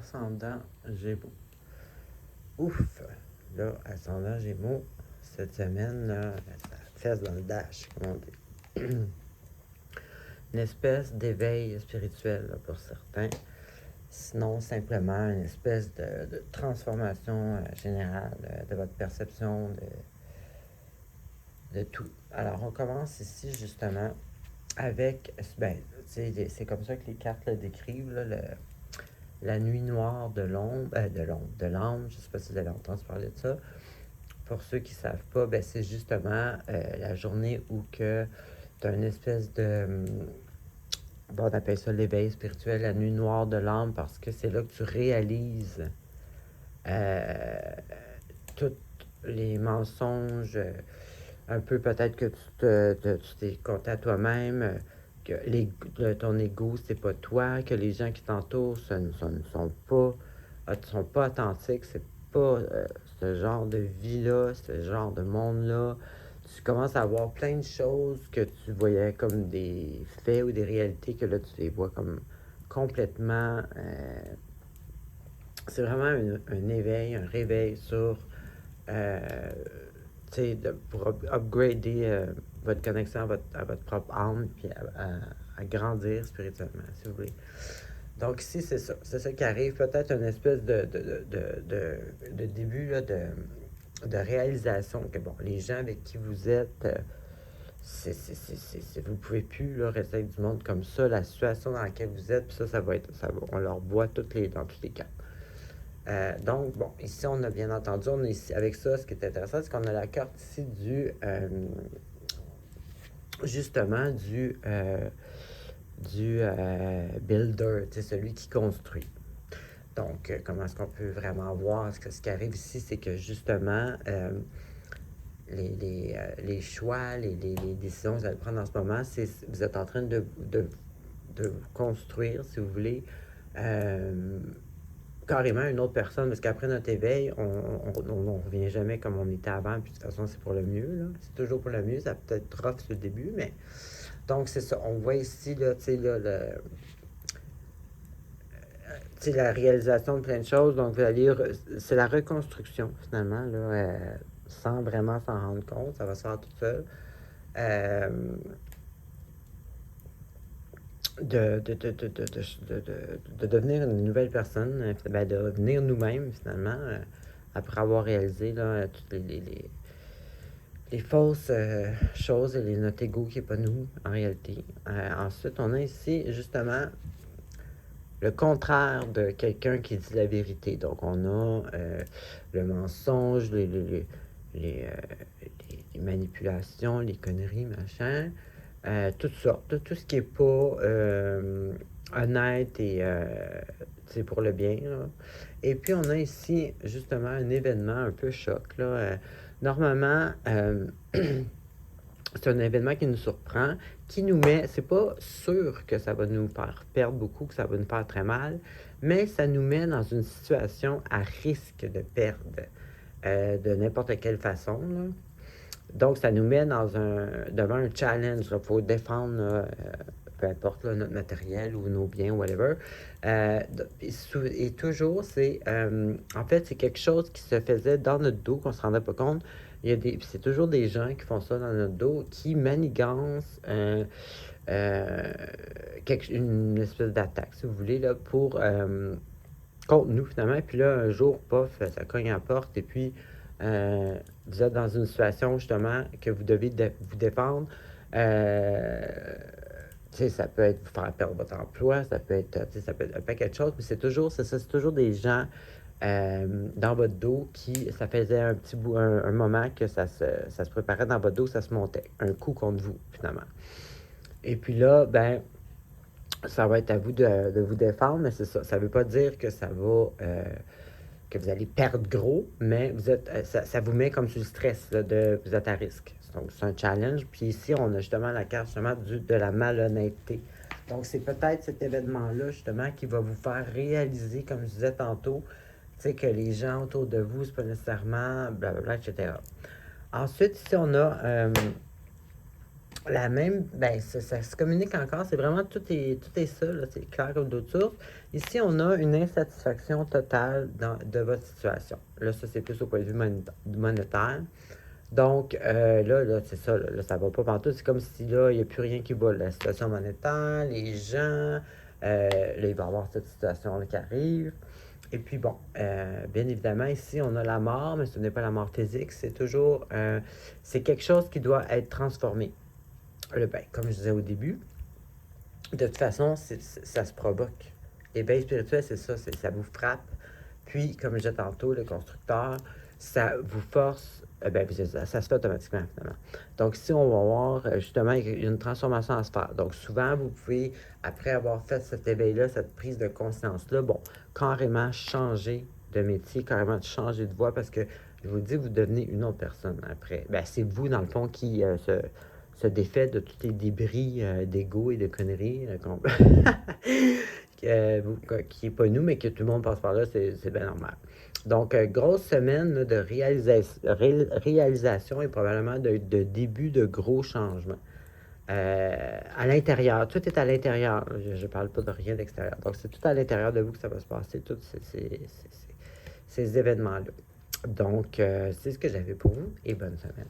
ascendant Gémeaux. Ouf! Là, ascendant Gémeaux, cette semaine, là, ça fesse dans le dash, comme on dit. Une espèce d'éveil spirituel là, pour certains. Sinon, simplement une espèce de transformation générale de votre perception de tout. Alors, on commence ici justement avec, c'est comme ça que les cartes le décrivent, là, la nuit noire de l'ombre, de l'âme, je ne sais pas si vous avez entendu parler de ça. Pour ceux qui ne savent pas, c'est justement la journée où que tu as une espèce de, on appelle ça l'éveil spirituel, la nuit noire de l'âme, parce que c'est là que tu réalises tous les mensonges, un peu peut-être que tu t'es compté à toi-même, que ton ego, c'est pas toi, que les gens qui t'entourent ne sont pas authentiques, c'est pas ce genre de vie-là, ce genre de monde-là. Tu commences à voir plein de choses que tu voyais comme des faits ou des réalités, que là, tu les vois comme complètement... c'est vraiment un éveil, un réveil sur... pour upgrader votre connexion à votre propre âme, puis à grandir spirituellement, si vous voulez. Donc ici, c'est ça. C'est ça qui arrive. Peut-être une espèce de début là, de réalisation que, bon, les gens avec qui vous êtes, vous ne pouvez plus là, rester avec du monde comme ça. La situation dans laquelle vous êtes, puis on leur boit dans tous les cas. Donc, bon, ici, on a bien entendu, on est ici, avec ça, ce qui est intéressant, c'est qu'on a la carte ici justement, du builder, celui qui construit. Donc, comment est-ce qu'on peut vraiment voir ce qui arrive ici, c'est que justement, les choix, les décisions que vous allez prendre en ce moment, vous êtes en train de construire, si vous voulez, carrément une autre personne, parce qu'après notre éveil, on revient jamais comme on était avant, puis de toute façon, c'est pour le mieux, là. C'est toujours pour le mieux, ça peut être rough sur le début, mais... Donc, c'est ça, on voit ici, là, tu sais, là, la réalisation de plein de choses, donc vous allez c'est la reconstruction, finalement, là, sans vraiment s'en rendre compte, ça va se faire tout seul. De devenir une nouvelle personne, de devenir nous-mêmes, finalement, après avoir réalisé là, toutes les fausses choses et notre ego qui n'est pas nous, en réalité. Ensuite, on a ici, justement, le contraire de quelqu'un qui dit la vérité. Donc, on a le mensonge, les manipulations, les conneries, machin. Toutes sortes, tout ce qui n'est pas honnête et c'est pour le bien. Là. Et puis, on a ici, justement, un événement un peu choc. Là. Normalement, c'est un événement qui nous surprend, qui nous met, c'est pas sûr que ça va nous faire perdre beaucoup, que ça va nous faire très mal, mais ça nous met dans une situation à risque de perdre de n'importe quelle façon. Là. Donc, ça nous met devant un challenge. Il faut défendre, peu importe là, notre matériel ou nos biens, whatever. Et toujours, en fait, c'est quelque chose qui se faisait dans notre dos, qu'on ne se rendait pas compte. C'est toujours des gens qui font ça dans notre dos, qui manigancent une espèce d'attaque, si vous voulez, là, contre nous, finalement. Puis là, un jour, pof, ça cogne à la porte, et puis vous êtes dans une situation, justement, que vous devez vous défendre. Ça peut être vous faire perdre votre emploi, ça peut être un paquet de choses, mais c'est toujours des gens dans votre dos ça faisait un petit bout, un moment que ça se préparait dans votre dos, ça se montait, un coup contre vous, finalement. Et puis là, ça va être à vous de vous défendre, mais c'est ça. Ça ne veut pas dire que ça va... que vous allez perdre gros, mais ça vous met comme sur le stress, là, vous êtes à risque. Donc, c'est un challenge. Puis ici, on a justement la carte justement de la malhonnêteté. Donc, c'est peut-être cet événement-là, justement, qui va vous faire réaliser, comme je disais tantôt, que les gens autour de vous, c'est pas nécessairement blablabla, etc. Ensuite, ici, on a La même, ben, ça se communique encore. C'est vraiment, tout est ça, là, c'est clair comme d'autres sources. Ici, on a une insatisfaction totale de votre situation. Là, ça, c'est plus au point de vue monétaire. Donc, là, c'est ça, là, ça va pas partout. C'est comme si, là, il n'y a plus rien qui va. La situation monétaire, les gens, là, il va y avoir cette situation-là qui arrive. Et puis, bon, bien évidemment, ici, on a la mort, mais ce n'est pas la mort physique. C'est toujours, c'est quelque chose qui doit être transformé. Ben, comme je disais au début, de toute façon, ça se provoque. L'éveil spirituel, c'est ça, ça vous frappe. Puis, comme je disais tantôt, le constructeur, ça vous force, ben, ça se fait automatiquement, finalement. Donc, si on va voir, justement, il y a une transformation à se faire. Donc, souvent, vous pouvez, après avoir fait cet éveil-là, cette prise de conscience-là, bon, carrément changer de métier, carrément changer de voie, parce que, je vous dis, vous devenez une autre personne après. Ben, c'est vous, dans le fond, qui se défait de tous les débris d'ego et de conneries qui n'est pas nous, mais que tout le monde passe par là, c'est bien normal. Donc, grosse semaine là, de réalisation et probablement de début de gros changements. À l'intérieur, tout est à l'intérieur. Je ne parle pas de rien d'extérieur. Donc, c'est tout à l'intérieur de vous que ça va se passer, tous ces événements-là. Donc, c'est ce que j'avais pour vous et bonne semaine.